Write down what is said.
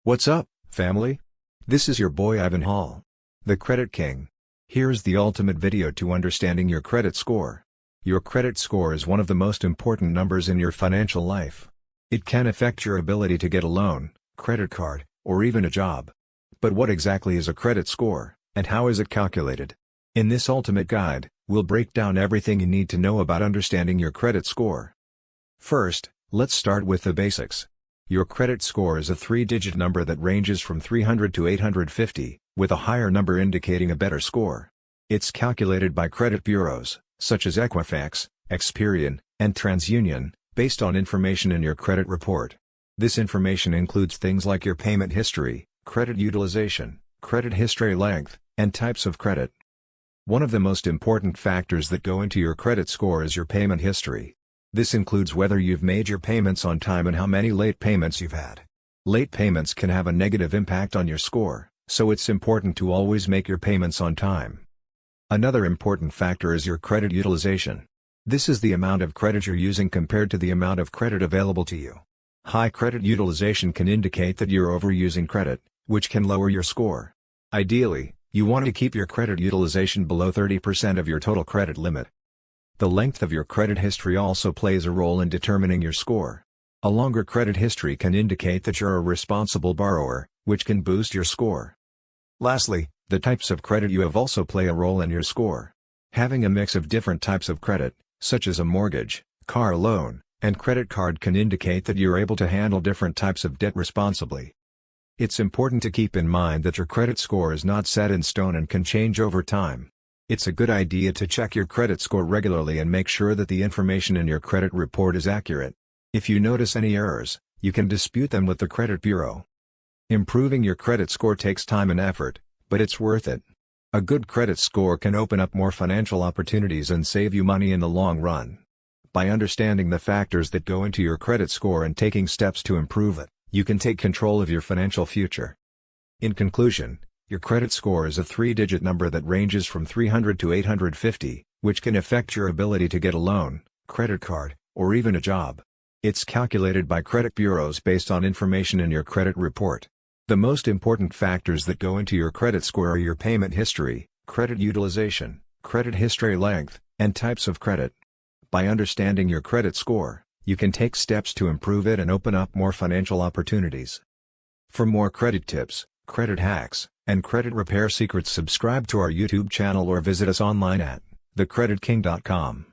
What's up, family? This is your boy Ivan Hall, the Credit King. Here's the ultimate video to understanding your credit score. Your credit score is one of the most important numbers in your financial life. It can affect your ability to get a loan, credit card, or even a job. But what exactly is a credit score, and how is it calculated? In this ultimate guide, we'll break down everything you need to know about understanding your credit score. First, let's start with the basics. Your credit score is a three-digit number that ranges from 300 to 850, with a higher number indicating a better score. It's calculated by credit bureaus, such as Equifax, Experian, and TransUnion, based on information in your credit report. This information includes things like your payment history, credit utilization, credit history length, and types of credit. One of the most important factors that go into your credit score is your payment history. This includes whether you've made your payments on time and how many late payments you've had. Late payments can have a negative impact on your score, so it's important to always make your payments on time. Another important factor is your credit utilization. This is the amount of credit you're using compared to the amount of credit available to you. High credit utilization can indicate that you're overusing credit, which can lower your score. Ideally, you want to keep your credit utilization below 30% of your total credit limit. The length of your credit history also plays a role in determining your score. A longer credit history can indicate that you're a responsible borrower, which can boost your score. Lastly, the types of credit you have also play a role in your score. Having a mix of different types of credit, such as a mortgage, car loan, and credit card can indicate that you're able to handle different types of debt responsibly. It's important to keep in mind that your credit score is not set in stone and can change over time. It's a good idea to check your credit score regularly and make sure that the information in your credit report is accurate. If you notice any errors, you can dispute them with the credit bureau. Improving your credit score takes time and effort, but it's worth it. A good credit score can open up more financial opportunities and save you money in the long run. By understanding the factors that go into your credit score and taking steps to improve it, you can take control of your financial future. In conclusion, your credit score is a three-digit number that ranges from 300 to 850, which can affect your ability to get a loan, credit card, or even a job. It's calculated by credit bureaus based on information in your credit report. The most important factors that go into your credit score are your payment history, credit utilization, credit history length, and types of credit. By understanding your credit score, you can take steps to improve it and open up more financial opportunities. For more credit tips, credit hacks, and credit repair secrets, subscribe to our YouTube channel or visit us online at thecreditking.com.